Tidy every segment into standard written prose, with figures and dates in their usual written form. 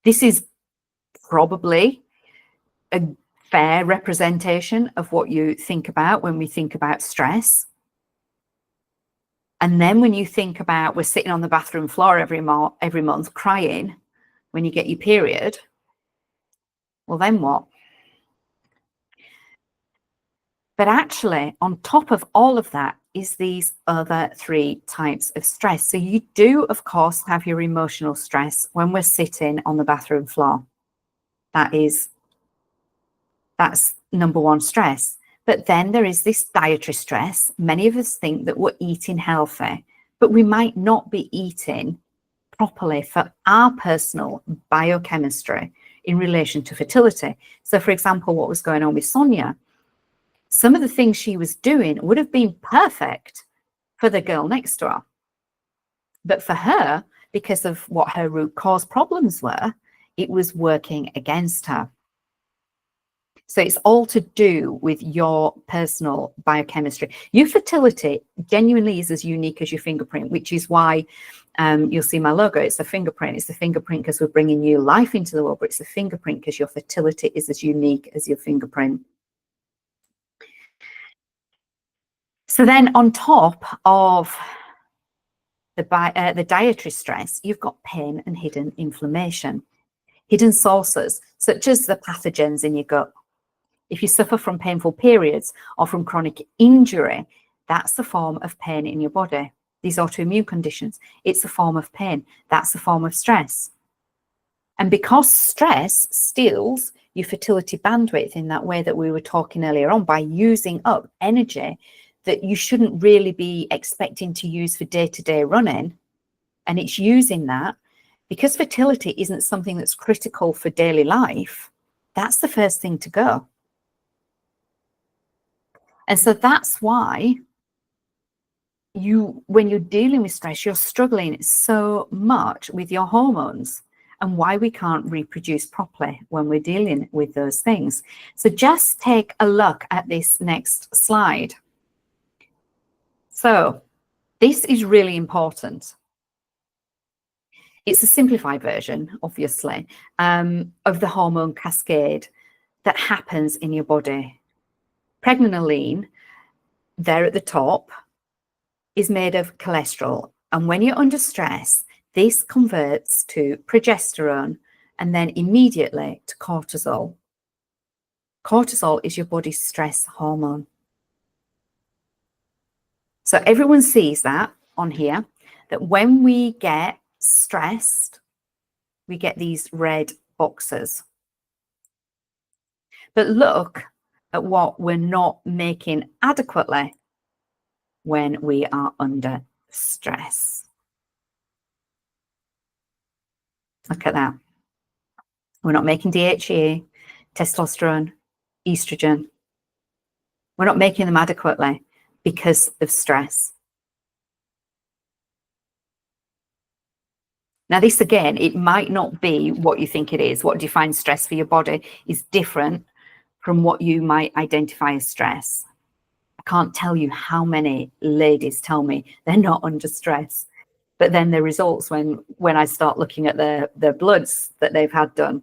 This is probably a fair representation of what you think about when we think about stress. And then when you think about we're sitting on the bathroom floor every month crying when you get your period, well, then what? But actually, on top of all of that is these other 3 types of stress. So you do, of course, have your emotional stress when we're sitting on the bathroom floor. That's number 1 stress. But then there is this dietary stress. Many of us think that we're eating healthy, but we might not be eating properly for our personal biochemistry in relation to fertility. So, for example, what was going on with Sonia, some of the things she was doing would have been perfect for the girl next to her. But for her, because of what her root cause problems were, it was working against her. So it's all to do with your personal biochemistry. Your fertility genuinely is as unique as your fingerprint, which is why you'll see my logo. It's a fingerprint. It's the fingerprint because we're bringing new life into the world, but it's a fingerprint because your fertility is as unique as your fingerprint. So then on top of the dietary stress, you've got pain and hidden inflammation, hidden sources, such as the pathogens in your gut. If you suffer from painful periods or from chronic injury, that's a form of pain in your body. These autoimmune conditions, it's a form of pain. That's a form of stress. And because stress steals your fertility bandwidth in that way that we were talking earlier on, by using up energy that you shouldn't really be expecting to use for day-to-day running, and it's using that, because fertility isn't something that's critical for daily life, that's the first thing to go. And so that's why when you're dealing with stress, you're struggling so much with your hormones, and why we can't reproduce properly when we're dealing with those things. So just take a look at this next slide. So this is really important. It's a simplified version, obviously, of the hormone cascade that happens in your body. Pregnenolone, there at the top, is made of cholesterol. And when you're under stress, this converts to progesterone and then immediately to cortisol. Cortisol is your body's stress hormone. So everyone sees that on here, that when we get stressed, we get these red boxes. But look at what we're not making adequately when we are under stress. Look at that. We're not making DHEA, testosterone, estrogen. We're not making them adequately because of stress. Now, this again, it might not be what you think it is. What defines stress for your body is different from what you might identify as stress. I can't tell you how many ladies tell me they're not under stress, but then the results when I start looking at their bloods that they've had done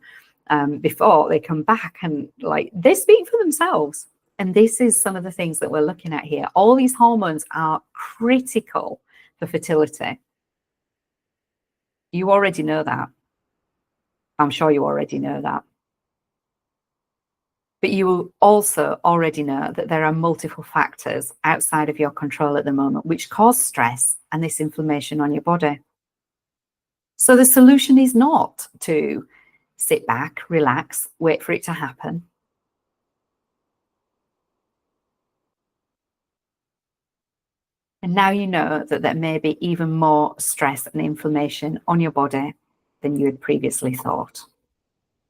before, they come back and like they speak for themselves. And this is some of the things that we're looking at here. All these hormones are critical for fertility. You already know that. I'm sure you already know that. But you will also already know that there are multiple factors outside of your control at the moment which cause stress and this inflammation on your body. So the solution is not to sit back, relax, wait for it to happen. And now you know that there may be even more stress and inflammation on your body than you had previously thought.